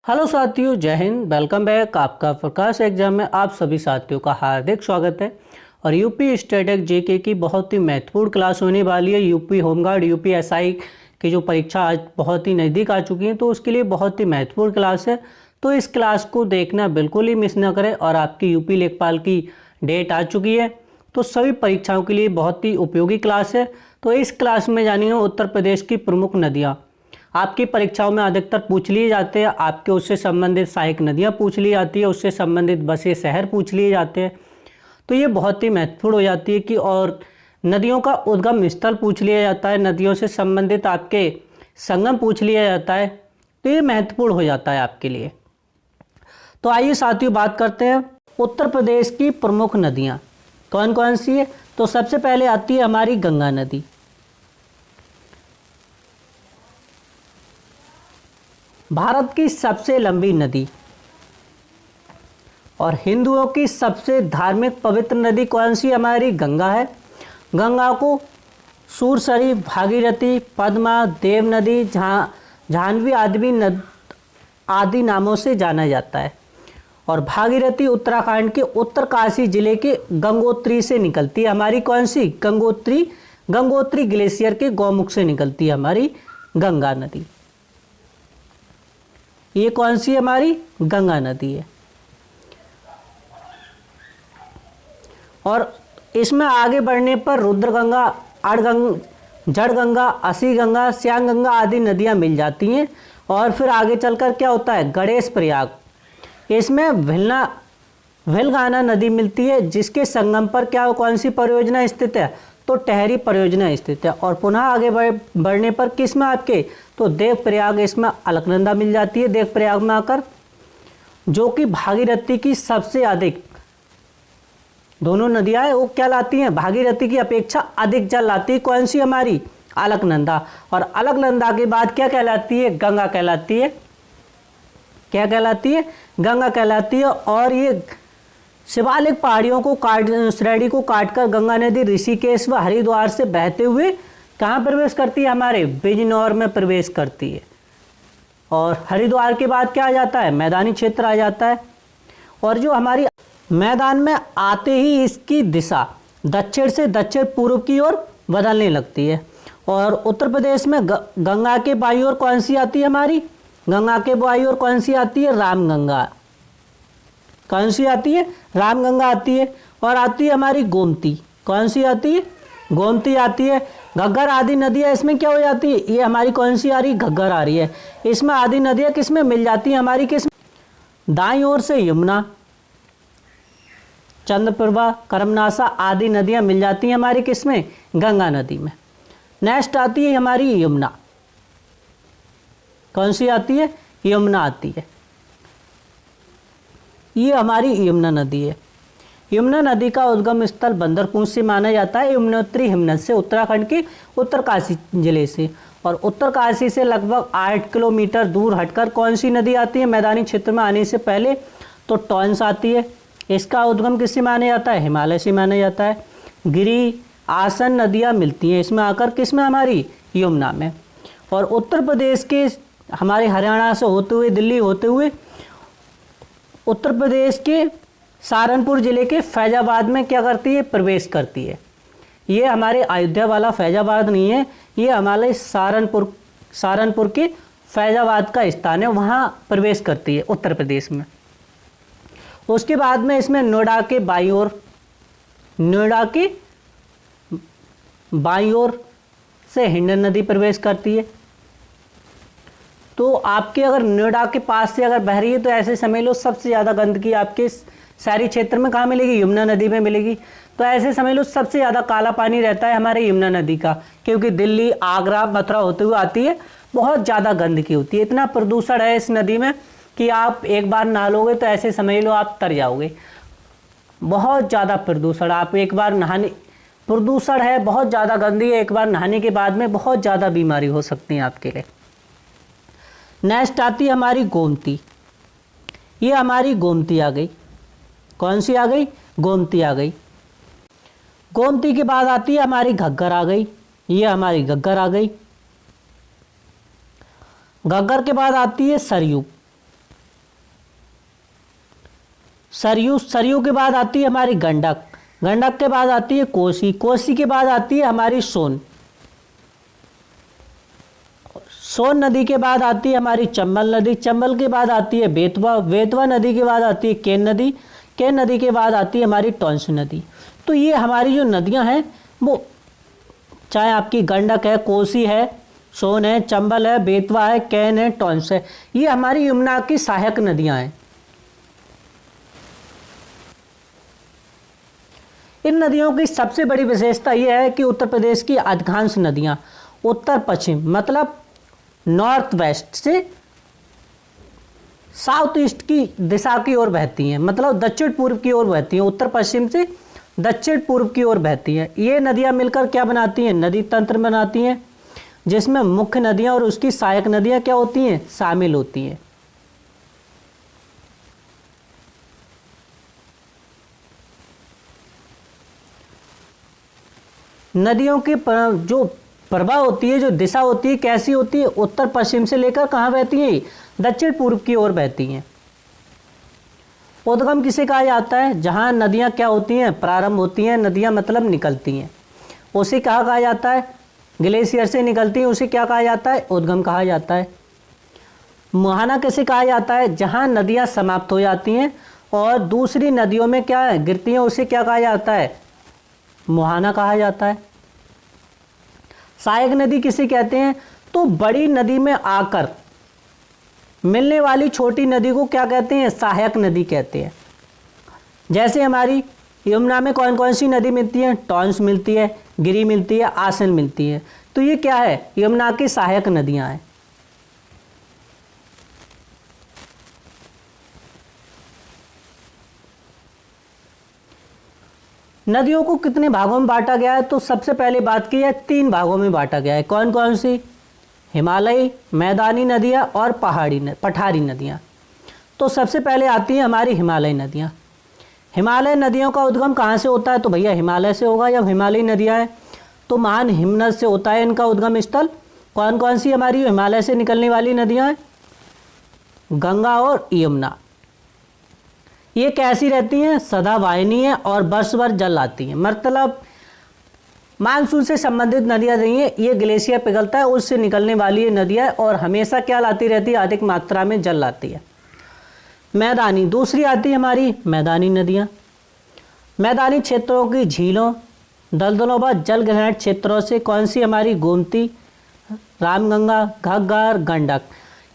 Hello साथियों, जय Hind. Welcome back. आपका प्रकाश एग्जाम में आप सभी साथियों का हार्दिक स्वागत है। और यूपी स्टैटिक जीके की बहुत ही महत्वपूर्ण क्लास होने वाली है। यूपी होमगार्ड, यूपी एसआई की जो परीक्षा आज बहुत ही नज़दीक आ चुकी है, तो उसके लिए बहुत ही महत्वपूर्ण क्लास है। तो इस क्लास को देखना बिल्कुल ही मिस ना करें। और आपकी यूपी लेखपाल की डेट आ चुकी है, तो सभी परीक्षाओं के लिए बहुत ही उपयोगी क्लास है। तो इस क्लास में जानिए उत्तर प्रदेश की प्रमुख नदियाँ। आपकी परीक्षाओं में अधिकतर पूछ लिए जाते हैं, आपके उससे संबंधित सहायक नदियाँ पूछ ली जाती है, उससे संबंधित बसे शहर पूछ लिए जाते हैं। तो ये बहुत ही महत्वपूर्ण हो जाती है कि और नदियों का उद्गम स्थल पूछ लिया जाता है, नदियों से संबंधित आपके संगम पूछ लिया जाता है। तो ये महत्वपूर्ण हो जाता है आपके लिए। तो आइए साथियों बात करते हैं उत्तर प्रदेश की प्रमुख नदियाँ कौन कौन सी है। तो सबसे पहले आती है हमारी गंगा नदी। भारत की सबसे लंबी नदी और हिंदुओं की सबसे धार्मिक पवित्र नदी कौन सी हमारी गंगा है। गंगा को सूरसरी, भागीरथी, पद्मा, देव नदी, जाह्नवी आदि नामों से जाना जाता है। और भागीरथी उत्तराखंड के उत्तरकाशी जिले के गंगोत्री से निकलती है हमारी कौन सी गंगोत्री ग्लेशियर के गौमुख से निकलती है हमारी गंगा नदी। ये कौन सी हमारी गंगा नदी है। और इसमें आगे बढ़ने पर रुद्रगंगा, जड़गंगा, असी गंगा, श्याम गंगा आदि नदियां मिल जाती हैं। और फिर आगे चलकर क्या होता है, गणेश प्रयाग, इसमें भिलगाना नदी मिलती है, जिसके संगम पर क्या कौन सी परियोजना स्थित है, तो टेहरी परियोजना स्थित है। और पुनः आगे बढ़ने पर किस में आपके, तो देवप्रयाग, इसमें अलकनंदा मिल जाती है देवप्रयाग में आकर, जो कि भागीरथी की सबसे अधिक, दोनों नदियां हैं वो क्या लाती हैं, भागीरथी की अपेक्षा अधिक जल लाती है कौन सी हमारी, अलकनंदा। और अलकनंदा के बाद क्या कहलाती है, गंगा कहलाती है। क्या कहलाती है, गंगा कहलाती है। और ये शिवालिक पहाड़ियों को श्रेणी को काटकर गंगा नदी ऋषिकेश व हरिद्वार से बहते हुए कहाँ प्रवेश करती है, हमारे बिजनौर में प्रवेश करती है। और हरिद्वार के बाद क्या आ जाता है, मैदानी क्षेत्र आ जाता है। और जो हमारी मैदान में आते ही इसकी दिशा दक्षिण से दक्षिण पूर्व की ओर बदलने लगती है। और उत्तर प्रदेश में गंगा के बाई ओर कौन सी आती है हमारी, गंगा के बाई ओर कौन सी आती है, रामगंगा। कौन सी आती है, रामगंगा आती है। और आती है हमारी गोमती, कौन सी आती है, गोमती आती है। घग्गर आदि नदियाँ इसमें क्या हो जाती है, ये हमारी कौन सी आ रही, घग्गर आ रही है। इसमें आदि नदियाँ किस में मिल जाती हैं हमारी, किस, दाईं ओर से यमुना, चंद्रप्रभा, करमनासा आदि नदियाँ मिल जाती हैं हमारी किस में, गंगा नदी में। नेक्स्ट आती है हमारी यमुना। कौन सी आती है, यमुना आती है। ये हमारी यमुना नदी है। यमुना नदी का उद्गम स्थल बंदरपूंछ से माना जाता है, यमुनोत्री हिमनद से, उत्तराखंड के उत्तरकाशी जिले से। और उत्तरकाशी से लगभग 8 किलोमीटर दूर हटकर कौन सी नदी आती है मैदानी क्षेत्र में आने से पहले, तो टॉन्स आती है। इसका उद्गम किससे माना जाता है, हिमालय से माना जाता है। गिरी आसन नदियाँ मिलती हैं इसमें आकर, किस में हमारी, यमुना में। और उत्तर प्रदेश के हमारे हरियाणा से होते हुए, दिल्ली होते हुए उत्तर प्रदेश के सहारनपुर जिले के फैजाबाद में क्या करती है, प्रवेश करती है। ये हमारे अयोध्या वाला फैजाबाद नहीं है, ये हमारे सहारनपुर के फैजाबाद का स्थान है, वहाँ प्रवेश करती है उत्तर प्रदेश में। उसके बाद में इसमें नोएडा के बाईं ओर से हिंडन नदी प्रवेश करती है। तो आपके अगर नोएडा के पास से अगर बह रही है, तो ऐसे समझ लो सबसे ज़्यादा गंदगी आपके शहरी क्षेत्र में कहाँ मिलेगी, यमुना नदी में मिलेगी। तो ऐसे समझ लो सबसे ज़्यादा काला पानी रहता है हमारे यमुना नदी का, क्योंकि दिल्ली, आगरा, मथुरा होते हुए आती है, बहुत ज़्यादा गंदगी होती है। इतना प्रदूषण है इस नदी में कि आप एक बार नहा लोगे तो ऐसे समझ लो आप तर जाओगे। बहुत ज़्यादा प्रदूषण, आप एक बार नहाने, प्रदूषण है, बहुत ज़्यादा गंदी है, एक बार नहाने के बाद में बहुत ज़्यादा बीमारी हो सकती है आपके लिए। नेक्स्ट आती है हमारी गोमती। ये हमारी गोमती आ गई। कौन सी आ गई, गोमती आ गई। गोमती के बाद आती है हमारी घग्गर आ गई। ये हमारी घग्गर आ गई। घग्गर के बाद आती है सरयू। सरयू, सरयू के बाद आती है हमारी गंडक, गंडक के बाद आती है कोसी, कोसी के बाद आती है हमारी सोन, सोन नदी के बाद आती है हमारी चंबल नदी, चंबल के बाद आती है बेतवा, बेतवा नदी के बाद आती है केन नदी, केन नदी के बाद आती है हमारी टॉन्स नदी। तो ये हमारी जो नदियां हैं वो चाहे आपकी गंडक है, कोसी है, सोन है, चंबल है, बेतवा है, कैन है, टॉन्स है, ये हमारी यमुना की सहायक नदियां हैं। इन नदियों की सबसे बड़ी विशेषता यह है कि उत्तर प्रदेश की अधिकांश नदियां उत्तर पश्चिम मतलब नॉर्थ वेस्ट से साउथ ईस्ट की दिशा की ओर बहती हैं, मतलब दक्षिण पूर्व की ओर बहती हैं, उत्तर पश्चिम से दक्षिण पूर्व की ओर बहती हैं। ये नदियां मिलकर क्या बनाती हैं? नदी तंत्र बनाती हैं, जिसमें मुख्य नदियां और उसकी सहायक नदियां क्या होती हैं? शामिल होती हैं। नदियों की जो प्रवाह होती है, जो दिशा होती है, कैसी होती है? उत्तर पश्चिम से लेकर कहाँ बहती है? दक्षिण पूर्व की ओर बहती हैं। उद्गम किसे कहा जाता है? जहाँ नदियाँ क्या होती हैं? प्रारंभ होती हैं, नदियाँ मतलब निकलती हैं, उसे कहा जाता है? ग्लेशियर से निकलती हैं, उसे क्या कहा जाता है? उद्गम कहा जाता है। मुहाना किसे कहा जाता है? जहाँ नदियाँ समाप्त हो जाती हैं और दूसरी नदियों में क्या है? गिरती हैं, उसे क्या कहा जाता है? मुहाना कहा जाता है। सहायक नदी किसे कहते हैं? तो बड़ी नदी में आकर मिलने वाली छोटी नदी को क्या कहते हैं? सहायक नदी कहते हैं। जैसे हमारी यमुना में कौन कौन सी नदी मिलती है? टॉन्स मिलती है, गिरी मिलती है, आसन मिलती है। तो ये क्या है? यमुना की सहायक नदियां हैं। नदियों को कितने भागों में बांटा गया है? तो सबसे पहले बात की है 3 भागों में बांटा गया है। कौन कौन सी? हिमालयी, मैदानी नदियाँ और पठारी नदियाँ। तो सबसे पहले आती हैं हमारी हिमालयी नदियाँ। हिमालय नदियों का उद्गम कहाँ से होता है? तो भैया हिमालय से होगा। जब हिमालयी नदियाँ हैं तो महान हिमनद से होता है इनका उद्गम स्थल। कौन कौन सी हमारी हिमालय से निकलने वाली नदियाँ हैं? गंगा और यमुना। ये कैसी रहती हैं? सदावाहिनी है और वर्ष भर जल आती हैं, मतलब मानसून से संबंधित नदियाँ नहीं है, ये ग्लेशियर पिघलता है उससे निकलने वाली ये नदियाँ और हमेशा क्या लाती रहती है? अधिक मात्रा में जल लाती है। मैदानी, दूसरी आती है हमारी मैदानी नदियाँ। मैदानी क्षेत्रों की झीलों, दलदलों व जल ग्रहण क्षेत्रों से कौन सी हमारी? गोमती, रामगंगा, घग्गर, गंडक,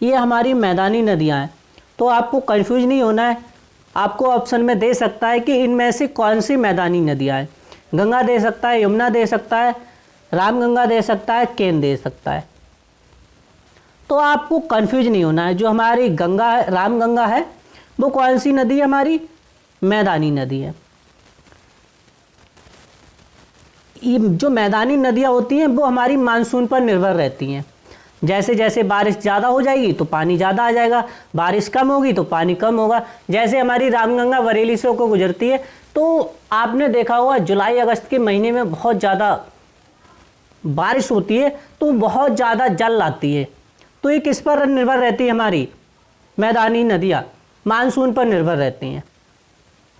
ये हमारी मैदानी नदियाँ हैं। तो आपको कन्फ्यूज नहीं होना है, आपको ऑप्शन में दे सकता है कि इनमें से कौन सी मैदानी नदियाँ हैं। गंगा दे सकता है, यमुना दे सकता है, रामगंगा दे सकता है, केन दे सकता है। तो आपको कंफ्यूज नहीं होना है। जो हमारी गंगा है, रामगंगा है, वो कौन सी नदी है? हमारी मैदानी नदी है। ये जो मैदानी नदियाँ होती हैं वो हमारी मानसून पर निर्भर रहती हैं। जैसे जैसे बारिश ज़्यादा हो जाएगी तो पानी ज़्यादा आ जाएगा, बारिश कम होगी तो पानी कम होगा। जैसे हमारी रामगंगा बरेली से होकर गुजरती है तो आपने देखा होगा जुलाई अगस्त के महीने में बहुत ज़्यादा बारिश होती है तो बहुत ज़्यादा जल आती है। तो ये किस पर निर्भर रहती है? हमारी मैदानी नदियाँ मानसून पर निर्भर रहती हैं,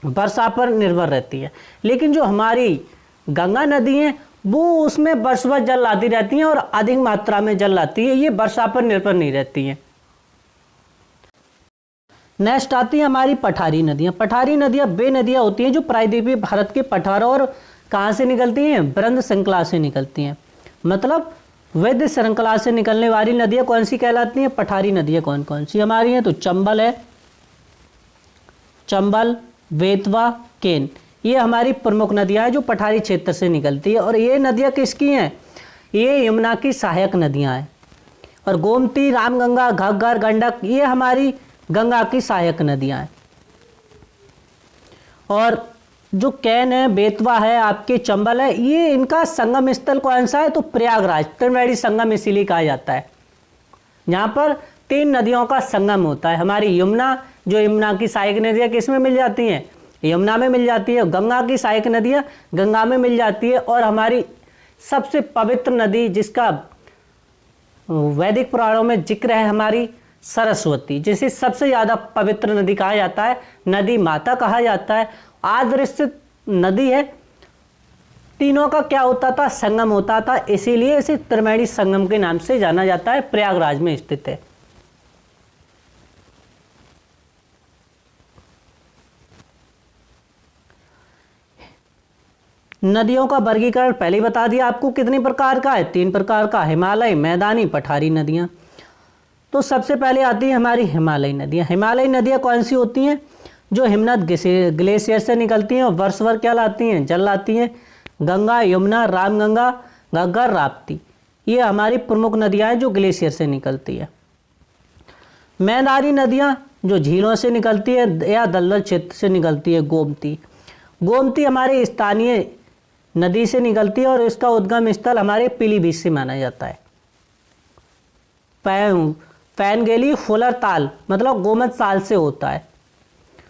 वर्षा पर निर्भर रहती है। लेकिन जो हमारी गंगा नदी है वो उसमें वर्ष भर जल लाती रहती हैं और अधिक मात्रा में जल लाती है, ये वर्षा पर निर्भर नहीं रहती हैं। नेक्स्ट आती है हमारी पठारी नदियाँ। पठारी नदियाँ वे नदियाँ होती हैं जो प्रायद्वीपीय भारत के पठारों और कहाँ से निकलती हैं? वृंद श्रृंखला से निकलती हैं, मतलब वैद्य श्रृंखला से निकलने वाली नदियाँ कौन सी कहलाती हैं? पठारी नदियाँ कौन कौन सी हमारी हैं? तो चंबल है, चंबल, बेतवा, केन, ये हमारी प्रमुख नदियाँ हैं जो पठारी क्षेत्र से निकलती है। और ये नदियाँ किसकी हैं? ये यमुना की सहायक नदियाँ हैं। और गोमती, रामगंगा, घग्गर, गंडक, ये हमारी गंगा की सहायक नदियाँ हैं। और जो कैन है, बेतवा है, आपके चंबल है, ये इनका संगम स्थल कौन सा है? तो प्रयागराज, त्रिवेणी संगम इसीलिए कहा जाता है। यहाँ पर 3 नदियों का संगम होता है। हमारी यमुना, जो यमुना की सहायक नदियाँ किस में मिल जाती हैं? यमुना में मिल जाती है। गंगा की सहायक नदियाँ गंगा में मिल जाती है। और हमारी सबसे पवित्र नदी जिसका वैदिक पुराणों में जिक्र है, हमारी सरस्वती, जिसे सबसे ज़्यादा पवित्र नदी कहा जाता है, नदी माता कहा जाता है, आदर्शित नदी है। तीनों का क्या होता था, संगम होता था, इसीलिए इसे त्रिवेणी संगम के नाम से जाना जाता है, प्रयागराज में स्थित है। नदियों का वर्गीकरण पहले ही बता दिया आपको, कितने प्रकार का है, 3 प्रकार का, हिमालय, मैदानी, पठारी नदियां। तो सबसे पहले आती है हमारी हिमालयी नदियां। हिमालयी नदियां कौन सी होती हैं, जो हिमनद ग्लेशियर से निकलती हैं और वर्ष भर क्या लाती हैं, जल लाती हैं। गंगा, यमुना, रामगंगा, घग्गर, राप्ती, ये हमारी प्रमुख नदियां हैं जो ग्लेशियर से निकलती है। मैदानी नदियां जो झीलों से निकलती है या दलदल क्षेत्र से निकलती है। गोमती, गोमती हमारे स्थानीय नदी से निकलती है और इसका उद्गम स्थल हमारे पीलीभीत से माना जाता है। पैनगेली फुलर ताल मतलब गोमत ताल से होता है,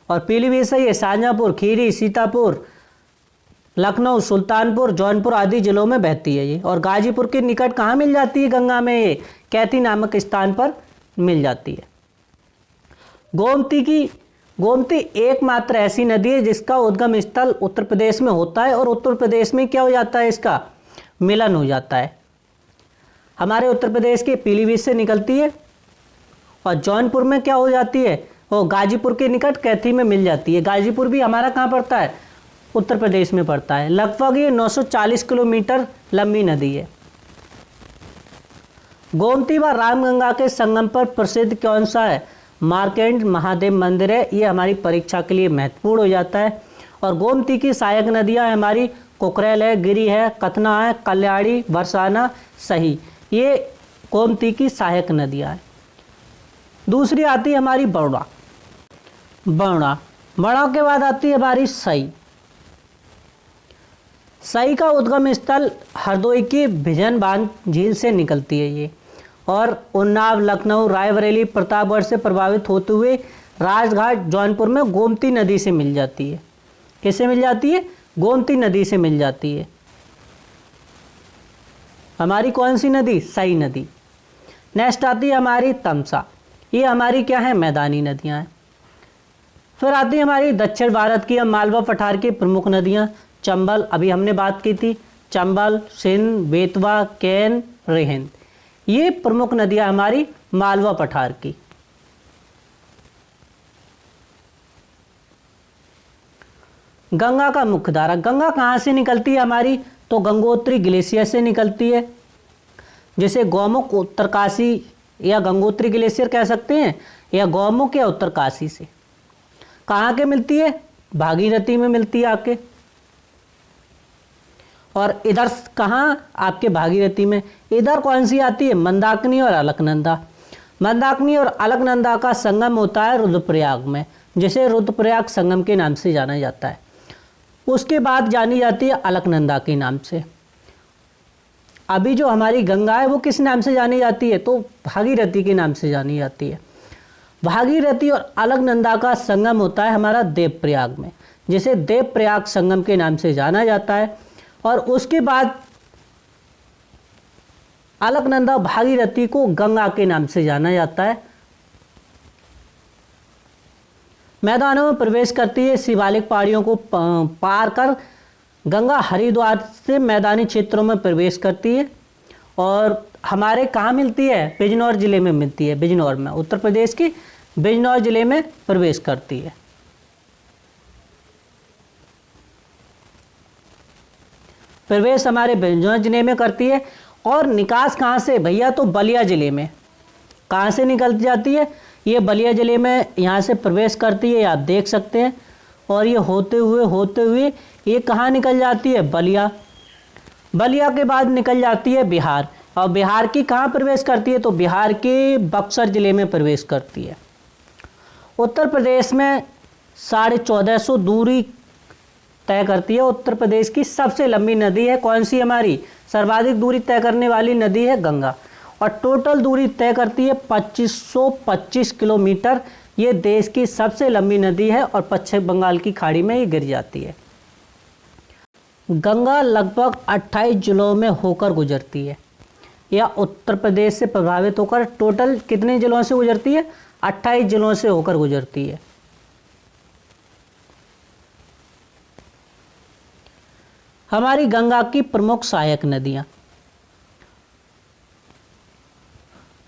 और पीलीभीत से ये शाहजहाँपुर, खीरी, सीतापुर, लखनऊ, सुल्तानपुर, जौनपुर आदि जिलों में बहती है ये। और गाजीपुर के निकट कहाँ मिल जाती है गंगा में, ये कैथी नामक स्थान पर मिल जाती है। गोमती एकमात्र ऐसी नदी है जिसका उद्गम स्थल उत्तर प्रदेश में होता है, और उत्तर प्रदेश में क्या हो जाता है, इसका मिलन हो जाता है। हमारे उत्तर प्रदेश के पीलीभीत से निकलती है और जौनपुर में क्या हो जाती है, वो गाजीपुर के निकट कैथी में मिल जाती है। गाजीपुर भी हमारा कहाँ पड़ता है, उत्तर प्रदेश में पड़ता है। लगभग ये 940 किलोमीटर लंबी नदी है। गोमती व रामगंगा के संगम पर प्रसिद्ध कौन सा है, मार्केंड महादेव मंदिर है। ये हमारी परीक्षा के लिए महत्वपूर्ण हो जाता है। और गोमती की सहायक नदियां हमारी कुकरेल है, गिरी है, कतना है, कल्याणी, बरसाना, सही, ये गोमती की सहायक नदियां हैं। दूसरी आती है हमारी बरुणा। बरुणा के बाद आती है हमारी सई। सई का उद्गम स्थल हरदोई की भिजन बांध झील से निकलती है ये, और उन्नाव, लखनऊ, रायबरेली, प्रतापगढ़ से प्रभावित होते हुए राजघाट, जौनपुर में गोमती नदी से मिल जाती है। किससे मिल जाती है, गोमती नदी से मिल जाती है। हमारी कौन सी नदी, सई नदी। नेक्स्ट आती है हमारी तमसा, ये हमारी क्या है, मैदानी नदियां हैं। फिर आती है हमारी दक्षिण भारत की मालवा पठार की प्रमुख नदियां। चंबल, अभी हमने बात की थी, चंबल, सिंध, बेतवा, केन, रेहिंद, ये प्रमुख नदियां हमारी मालवा पठार की। गंगा का मुख्य धारा। गंगा कहाँ से निकलती है हमारी, तो गंगोत्री ग्लेशियर से निकलती है, जिसे गौमुख, उत्तरकाशी या गंगोत्री ग्लेशियर कह सकते हैं, या गौमुख या उत्तरकाशी से। कहाँ के मिलती है, भागीरथी में मिलती है आके। और इधर कहाँ, आपके भागीरथी में। इधर कौन सी आती है, मंदाकिनी और अलकनंदा। मंदाकिनी और अलकनंदा का संगम होता है रुद्रप्रयाग में, जिसे रुद्रप्रयाग संगम के नाम से जाना जाता है। उसके बाद जानी जाती है अलकनंदा के नाम से। अभी जो हमारी गंगा है वो किस नाम से जानी जाती है, तो भागीरथी के नाम से जानी जाती है। भागीरथी और अलकनंदा का संगम होता है हमारा देवप्रयाग में, जिसे देवप्रयाग संगम के नाम से जाना जाता है। और उसके बाद अलकनंदा, भागीरथी को गंगा के नाम से जाना जाता है। मैदानों में प्रवेश करती है, शिवालिक पहाड़ियों को पार कर गंगा हरिद्वार से मैदानी क्षेत्रों में प्रवेश करती है। और हमारे कहाँ मिलती है, बिजनौर जिले में मिलती है। बिजनौर में, उत्तर प्रदेश की बिजनौर जिले में प्रवेश करती है। प्रवेश हमारे बिजनौर जिले में करती है। और निकास कहाँ से भैया, तो बलिया जिले में। कहाँ से निकल जाती है, ये बलिया जिले में यहाँ से प्रवेश करती है, आप देख सकते हैं। और ये होते हुए ये कहाँ निकल जाती है, बलिया। बलिया के बाद निकल जाती है बिहार, और बिहार की कहाँ प्रवेश करती है, तो बिहार के बक्सर जिले में प्रवेश करती है। उत्तर प्रदेश में 1450 दूरी तय करती है। उत्तर प्रदेश की सबसे लंबी नदी है कौन सी, हमारी सर्वाधिक दूरी तय करने वाली नदी है गंगा, और टोटल दूरी तय करती है 2525 किलोमीटर। ये देश की सबसे लंबी नदी है और पश्चिम बंगाल की खाड़ी में ये गिर जाती है। गंगा लगभग 28 जिलों में होकर गुजरती है। या उत्तर प्रदेश से प्रभावित होकर टोटल कितने जिलों से गुजरती है? 28 जिलों से होकर गुजरती है। हमारी गंगा की प्रमुख सहायक नदियां,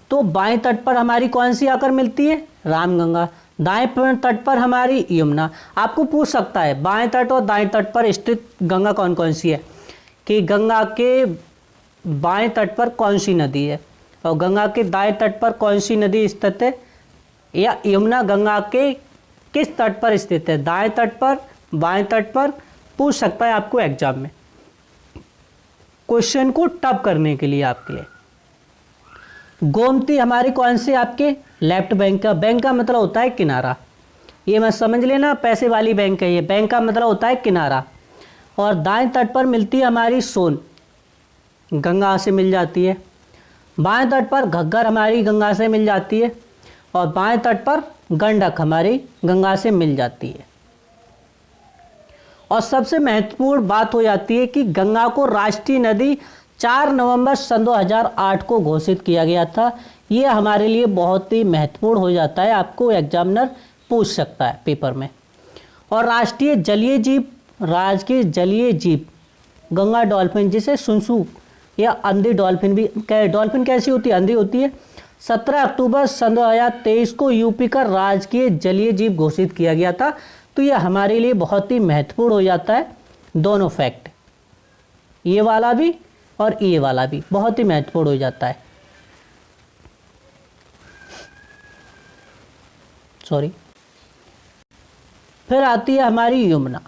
तो बाएं तट पर हमारी कौन सी आकर मिलती है? रामगंगा। दाएं तट पर हमारी यमुना। आपको पूछ सकता है बाएं तट और दाएं तट पर स्थित गंगा कौन कौन सी है, कि गंगा के बाएं तट पर कौन सी नदी है और गंगा के दाएं तट पर कौन सी नदी स्थित है, या यमुना गंगा के किस तट पर स्थित है, दाएं तट पर, बाएं तट पर। पूछ सकता है आपको एग्जाम में, क्वेश्चन को टफ करने के लिए आपके लिए। गोमती हमारी कौन सी आपके? लेफ्ट बैंक का। बैंक का मतलब होता है किनारा, ये मत समझ लेना पैसे वाली बैंक है ये। बैंक का मतलब होता है किनारा। और दाएं तट पर मिलती है हमारी सोन, गंगा से मिल जाती है। बाएं तट पर घग्गर हमारी गंगा से मिल जाती है और बाएं तट पर गंडक हमारी गंगा से मिल जाती है। और सबसे महत्वपूर्ण बात हो जाती है कि गंगा को राष्ट्रीय नदी 4 नवंबर सन 2008 को घोषित किया गया था। ये हमारे लिए बहुत ही महत्वपूर्ण हो जाता है, आपको एग्जामिनर पूछ सकता है पेपर में। और राष्ट्रीय जलीय जीव गंगा डॉल्फिन, जिसे सुनसू या अंधी डॉल्फिन भी, डॉल्फिन कैसी होती है? अंधी होती है। 17 अक्टूबर सन 2023 को यूपी का राजकीय जलीय जीव घोषित किया गया था। तो ये हमारे लिए बहुत ही महत्वपूर्ण हो जाता है, दोनों फैक्ट, ये वाला भी और ये वाला भी बहुत ही महत्वपूर्ण हो जाता है। सॉरी। फिर आती है हमारी यमुना।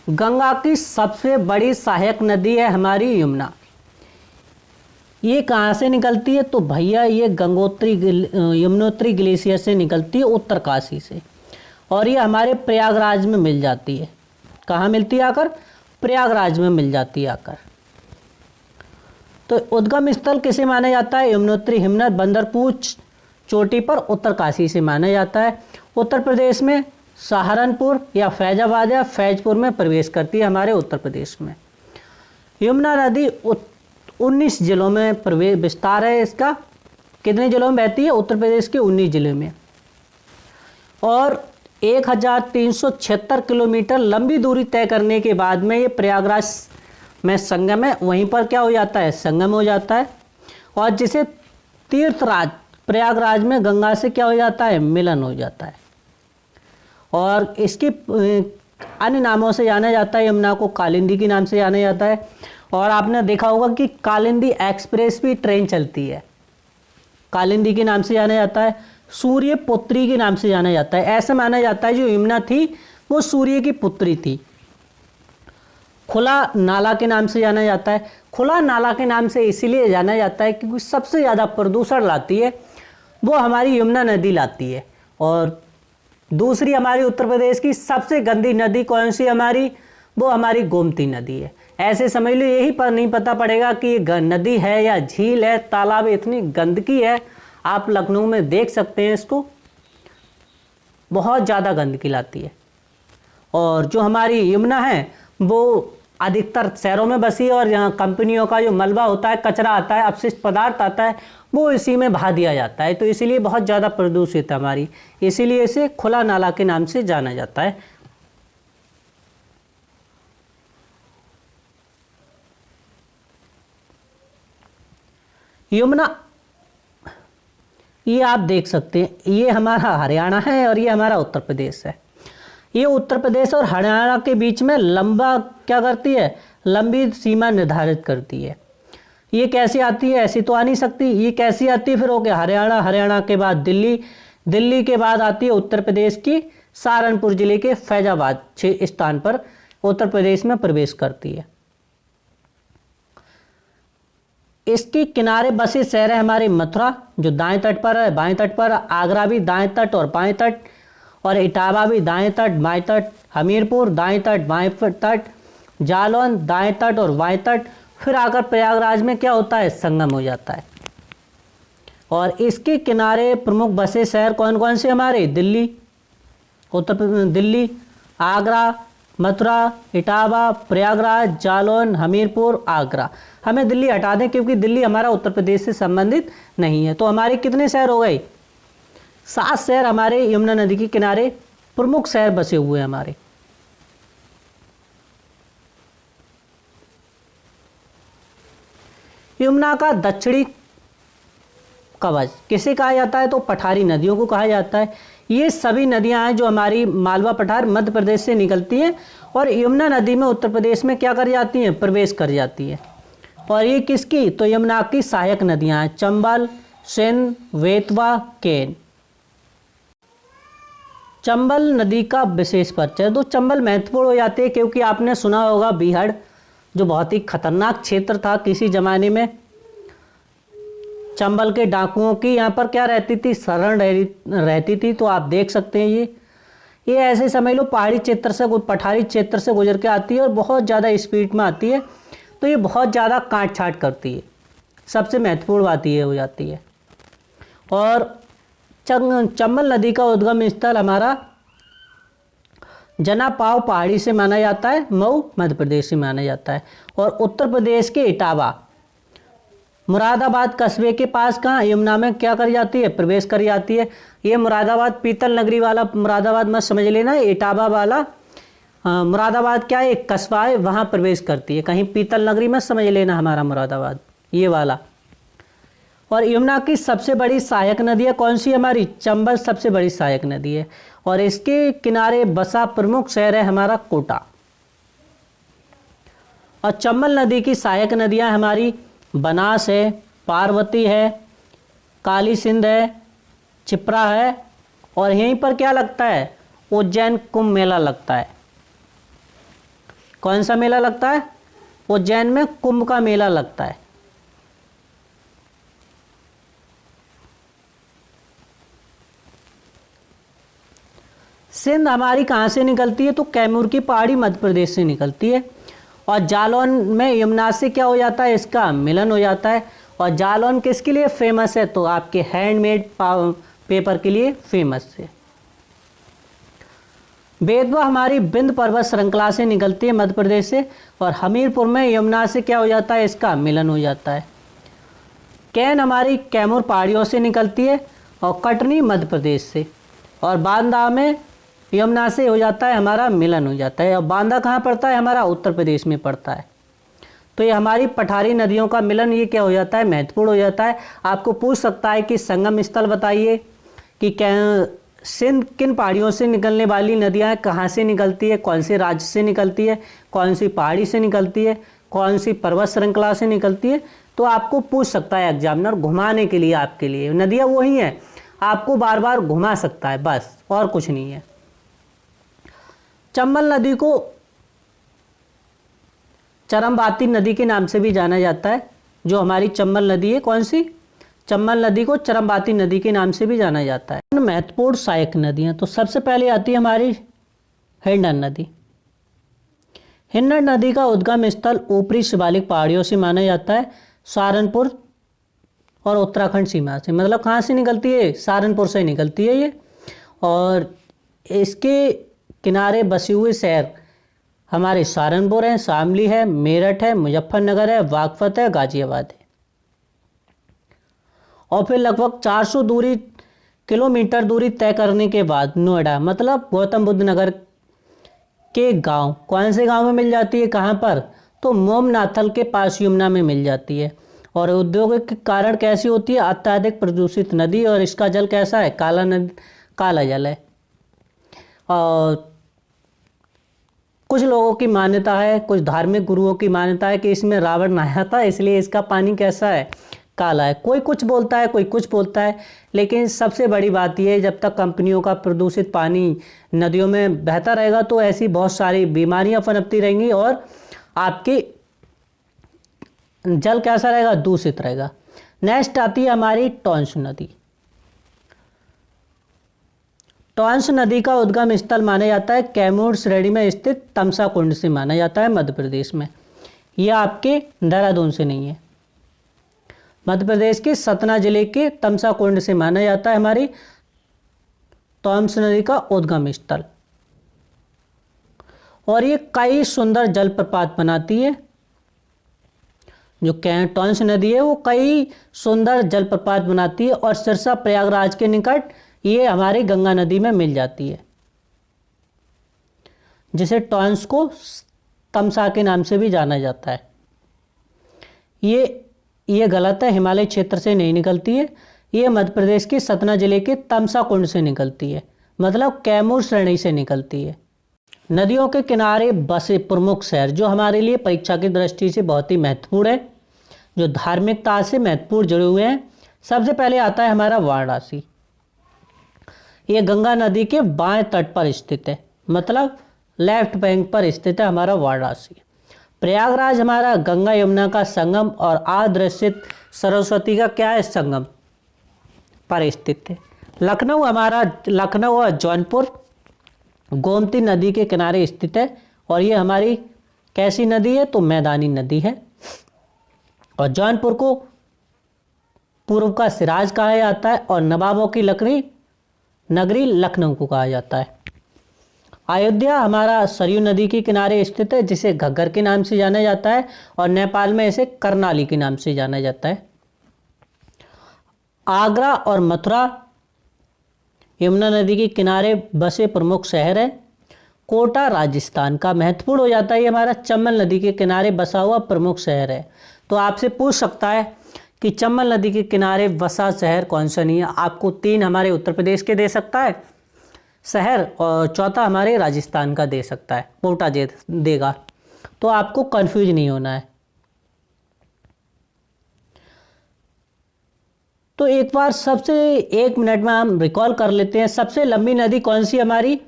गंगा की सबसे बड़ी सहायक नदी है हमारी यमुना। ये कहाँ से निकलती है? तो भैया ये यमुनोत्री ग्लेशियर से निकलती है, उत्तरकाशी से। और ये हमारे प्रयागराज में मिल जाती है। कहाँ मिलती है आकर? प्रयागराज में मिल जाती है आकर। तो उद्गम स्थल किसे माना जाता है? यमुनोत्री हिमनद बंदरपूछ चोटी पर उत्तरकाशी से माना जाता है। उत्तर प्रदेश में सहारनपुर या फैजाबाद या फैजपुर में प्रवेश करती है हमारे उत्तर प्रदेश में। यमुना नदी 19 जिलों में विस्तार है इसका। कितने जिलों में बहती है? उत्तर प्रदेश के 19 जिले में। और 1376 किलोमीटर लंबी दूरी तय करने के बाद में ये प्रयागराज में संगम है, वहीं पर क्या हो जाता है? संगम हो जाता है। और जिसे तीर्थराज प्रयागराज में गंगा से क्या हो जाता है? मिलन हो जाता है। और इसकी अन्य नामों से जाना जाता है। यमुना को कालिंदी के नाम से जाना जाता है। और आपने देखा होगा कि कालिंदी एक्सप्रेस भी ट्रेन चलती है, कालिंदी के नाम से जाना जाता है। सूर्य पुत्री के नाम से जाना जाता है। ऐसा माना जाता है जो यमुना थी वो सूर्य की पुत्री थी। खुला नाला के नाम से जाना जाता है। खुला नाला के नाम से इसीलिए जाना जाता है क्योंकि सबसे ज़्यादा प्रदूषण लाती है वो हमारी यमुना नदी लाती है। और दूसरी हमारी उत्तर प्रदेश की सबसे गंदी नदी कौन सी हमारी? वो हमारी गोमती नदी है। ऐसे समझ लो, यही पर नहीं पता पड़ेगा कि ये नदी है या झील है, तालाब, इतनी गंदगी है। आप लखनऊ में देख सकते हैं इसको, बहुत ज़्यादा गंदगी लाती है। और जो हमारी यमुना है वो अधिकतर शहरों में बसी है और यहाँ कंपनियों का जो मलबा होता है, कचरा आता है, अपशिष्ट पदार्थ आता है, वो इसी में बहा दिया जाता है। तो इसीलिए बहुत ज़्यादा प्रदूषित है हमारी, इसीलिए इसे खुला नाला के नाम से जाना जाता है। यमुना, ये आप देख सकते हैं, ये हमारा हरियाणा है और ये हमारा उत्तर प्रदेश है। ये उत्तर प्रदेश और हरियाणा के बीच में लंबा क्या करती है? लंबी सीमा निर्धारित करती है। ये कैसे आती है? ऐसी तो आ नहीं सकती। ये कैसी आती है? फिर हो गया हरियाणा, हरियाणा के बाद दिल्ली, दिल्ली के बाद आती है उत्तर प्रदेश की सहारनपुर जिले के फैजाबाद स्थान पर उत्तर प्रदेश में प्रवेश करती है। इसके किनारे बसे शहर है हमारे मथुरा जो दाएं तट पर है, बाएं तट पर आगरा भी दाएं तट और बाएं तट, और इटावा भी दाएं तट बाएं तट, हमीरपुर दाएं तट बाएं तट, जालौन दाएं तट और बाएं तट। फिर आकर प्रयागराज में क्या होता है? संगम हो जाता है। और इसके किनारे प्रमुख बसे शहर कौन कौन से हमारे? दिल्ली, उत्तर प्रदेश, दिल्ली, आगरा, मथुरा, इटावा, प्रयागराज, जालौन, हमीरपुर, आगरा। हमें दिल्ली हटा दें क्योंकि दिल्ली हमारा उत्तर प्रदेश से संबंधित नहीं है। तो हमारे कितने शहर हो गए? 7 शहर हमारे यमुना नदी के किनारे प्रमुख शहर बसे हुए हैं हमारे। यमुना का दक्षिणी कवच किसे कहा जाता है? तो पठारी नदियों को कहा जाता है। ये सभी नदियां हैं जो हमारी मालवा पठार मध्य प्रदेश से निकलती हैं और यमुना नदी में उत्तर प्रदेश में क्या कर जाती हैं? प्रवेश कर जाती है। और ये किसकी? तो यमुना की सहायक नदियां हैं, चंबल, सिंध, बेतवा, केन। चंबल नदी का विशेष परिचय। तो चंबल महत्वपूर्ण हो जाती है क्योंकि आपने सुना होगा बीहड़, जो बहुत ही खतरनाक क्षेत्र था किसी जमाने में। चंबल के डाकुओं की यहाँ पर क्या रहती थी? शरण रहती थी। तो आप देख सकते हैं ये ऐसे समझ लो पहाड़ी क्षेत्र से, पठारी क्षेत्र से गुजर के आती है और बहुत ज़्यादा स्पीड में आती है। तो ये बहुत ज़्यादा काट छाट करती है। सबसे महत्वपूर्ण बात ये हो जाती है। और चंबल नदी का उद्गम स्थल हमारा जनापाव पहाड़ी से माना जाता है, मऊ मध्य प्रदेश से माना जाता है। और उत्तर प्रदेश के इटावा, मुरादाबाद कस्बे के पास कहाँ यमुना में क्या कर जाती है? प्रवेश कर जाती है। ये मुरादाबाद पीतल नगरी वाला मुरादाबाद मत समझ लेना, इटावा वाला मुरादाबाद क्या है? एक कस्बा है, वहाँ प्रवेश करती है। कहीं पीतल नगरी मत समझ लेना हमारा मुरादाबाद, ये वाला। और यमुना की सबसे बड़ी सहायक नदी है कौन सी? हमारी चंबल सबसे बड़ी सहायक नदी है। और इसके किनारे बसा प्रमुख शहर है हमारा कोटा। और चंबल नदी की सहायक नदियाँ हमारी बनास है, पार्वती है, काली सिंध है, क्षिप्रा है। और यहीं पर क्या लगता है? उज्जैन कुंभ मेला लगता है। कौन सा मेला लगता है? उज्जैन में कुंभ का मेला लगता है। सिंध हमारी कहाँ से निकलती है? तो कैमूर की पहाड़ी मध्य प्रदेश से निकलती है। और जालौन में यमुना से क्या हो जाता है? इसका मिलन हो जाता है। और जालौन किसके लिए फेमस है? तो आपके हैंडमेड पेपर के लिए फेमस है। बेतवा हमारी विंध्य पर्वत श्रृंखला से निकलती है मध्य प्रदेश से। और हमीरपुर में यमुना से क्या हो जाता है? इसका मिलन हो जाता है। कैन हमारी कैमूर पहाड़ियों से निकलती है और कटनी मध्य प्रदेश से। और बांदा में यमुना से हो जाता है हमारा मिलन हो जाता है। और बांदा कहाँ पड़ता है? हमारा उत्तर प्रदेश में पड़ता है। तो ये हमारी पठारी नदियों का मिलन ये क्या हो जाता है? महत्वपूर्ण हो जाता है। आपको पूछ सकता है कि संगम स्थल बताइए कि सिंध किन पहाड़ियों से निकलने वाली नदियाँ कहाँ से निकलती है, कौन से राज्य से निकलती है, कौन सी पहाड़ी से निकलती है, कौन सी पर्वत श्रृंखला से निकलती है। तो आपको पूछ सकता है एग्जामिनर घुमाने के लिए, आपके लिए नदियाँ वही हैं, आपको बार बार घुमा सकता है, बस और कुछ नहीं है। चंबल नदी को चरमबाती नदी के नाम से भी जाना जाता है। जो हमारी चंबल नदी है, कौन सी? चंबल नदी को चरमबाती नदी के नाम से भी जाना जाता है। महत्वपूर्ण सहायक नदियाँ, तो सबसे पहले आती है हमारी हिंडन नदी। हिंडन नदी का उद्गम स्थल ऊपरी शिवालिक पहाड़ियों से माना जाता है, सहारनपुर और उत्तराखंड सीमा से। मतलब कहाँ से निकलती है? सहारनपुर से निकलती है ये। और इसके किनारे बसे हुए शहर हमारे सहारनपुर हैं, शामली है, मेरठ है, मुजफ्फरनगर है, बागपत है, गाजियाबाद है। और फिर लगभग 400 किलोमीटर दूरी तय करने के बाद नोएडा, मतलब गौतम बुद्ध नगर के गांव, कौन से गांव में मिल जाती है? कहाँ पर? तो मोमनाथल के पास यमुना में मिल जाती है। और औद्योगिक के कारण कैसी होती है? अत्यधिक प्रदूषित नदी। और इसका जल कैसा है? काला जल है। और कुछ लोगों की मान्यता है, कुछ धार्मिक गुरुओं की मान्यता है कि इसमें रावण नहाया था, इसलिए इसका पानी कैसा है? काला है। कोई कुछ बोलता है, कोई कुछ बोलता है। लेकिन सबसे बड़ी बात यह है, जब तक कंपनियों का प्रदूषित पानी नदियों में बहता रहेगा तो ऐसी बहुत सारी बीमारियां पनपती रहेंगी और आपकी जल कैसा रहेगा? दूषित रहेगा। नेक्स्ट आती है हमारी टॉन्स नदी। टॉन्स नदी का उद्गम स्थल माना जाता है कैमूर श्रेणी में स्थित तमसा कुंड से माना जाता है मध्य प्रदेश में। यह आपके देहरादून से नहीं है, मध्य प्रदेश के सतना जिले के तमसा कुंड से माना जाता है हमारी टॉन्स नदी का उद्गम स्थल। और ये कई सुंदर जलप्रपात बनाती है। जो टॉन्स नदी है वो कई सुंदर जलप्रपात बनाती है और सिरसा प्रयागराज के निकट ये हमारी गंगा नदी में मिल जाती है, जिसे टॉन्स को तमसा के नाम से भी जाना जाता है। ये गलत है, हिमालय क्षेत्र से नहीं निकलती है, ये मध्य प्रदेश के सतना जिले के तमसा कुंड से निकलती है, मतलब कैमूर श्रेणी से निकलती है। नदियों के किनारे बसे प्रमुख शहर जो हमारे लिए परीक्षा की दृष्टि से बहुत ही महत्वपूर्ण है, जो धार्मिकता से महत्वपूर्ण जुड़े हुए हैं। सबसे पहले आता है हमारा वाराणसी। ये गंगा नदी के बाएं तट पर स्थित है, मतलब लेफ्ट बैंक पर स्थित है हमारा वाराणसी। प्रयागराज हमारा गंगा यमुना का संगम और अदृश्यित सरस्वती का क्या है, संगम पर स्थित है। लखनऊ और जौनपुर गोमती नदी के किनारे स्थित है और ये हमारी कैसी नदी है, तो मैदानी नदी है। और जौनपुर को पूर्व का सिराज कहा जाता है और नवाबों की नगरी लखनऊ को कहा जाता है। अयोध्या हमारा सरयू नदी के किनारे स्थित है, जिसे घग्गर के नाम से जाना जाता है और नेपाल में इसे करनाली के नाम से जाना जाता है। आगरा और मथुरा यमुना नदी के किनारे बसे प्रमुख शहर है। कोटा राजस्थान का महत्वपूर्ण हो जाता है, ये हमारा चंबल नदी के किनारे बसा हुआ प्रमुख शहर है। तो आपसे पूछ सकता है कि चंबल नदी के किनारे बसा शहर कौन सा नहीं है। आपको 3 हमारे उत्तर प्रदेश के दे सकता है शहर और चौथा हमारे राजस्थान का दे सकता है, कोटा देगा। तो आपको कंफ्यूज नहीं होना है। तो एक बार सबसे 1 मिनट में हम रिकॉल कर लेते हैं। सबसे लंबी नदी कौन सी हमारी,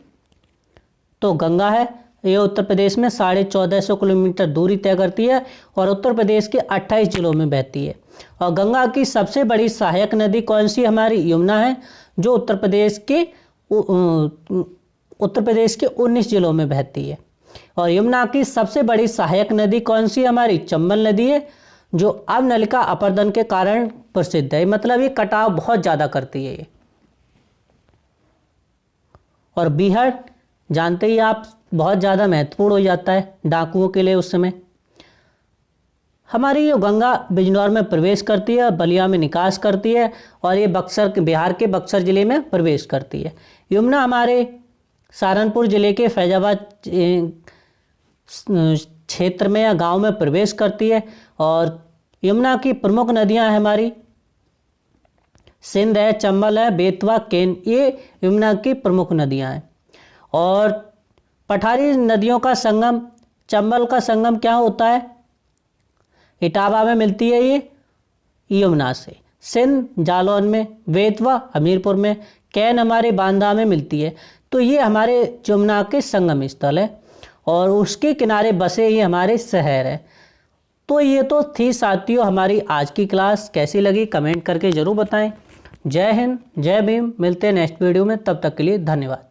तो गंगा है। ये उत्तर प्रदेश में 1450 किलोमीटर दूरी तय करती है और उत्तर प्रदेश के 28 जिलों में बहती है। और गंगा की सबसे बड़ी सहायक नदी कौन सी हमारी, यमुना है, जो उत्तर प्रदेश के 19 जिलों में बहती है। और यमुना की सबसे बड़ी सहायक नदी कौन सी हमारी, चंबल नदी है, जो अवनलिका अपर्दन के कारण प्रसिद्ध है। मतलब ये कटाव बहुत ज़्यादा करती है ये। और बीहड़ जानते ही आप, बहुत ज़्यादा महत्वपूर्ण हो जाता है डाकुओं के लिए उस समय। हमारी ये गंगा बिजनौर में प्रवेश करती है, बलिया में निकास करती है और ये बिहार के बक्सर जिले में प्रवेश करती है। यमुना हमारे सहारनपुर जिले के फैजाबाद क्षेत्र में या गांव में प्रवेश करती है। और यमुना की प्रमुख नदियां हैं हमारी सिंध है, चंबल है, बेतवा, केन, ये यमुना की प्रमुख नदियां हैं। और पठारी नदियों का संगम, चंबल का संगम क्या होता है, इटावा में मिलती है ये यमुना से। सिंध जालौन में, बेतवा हमीरपुर में, कैन हमारे बांदा में मिलती है। तो ये हमारे यमुना के संगम स्थल है और उसके किनारे बसे ये हमारे शहर है। तो ये तो थी साथियों हमारी आज की क्लास। कैसी लगी कमेंट करके ज़रूर बताएं। जय हिंद, जय भीम। मिलते हैं नेक्स्ट वीडियो में, तब तक के लिए धन्यवाद।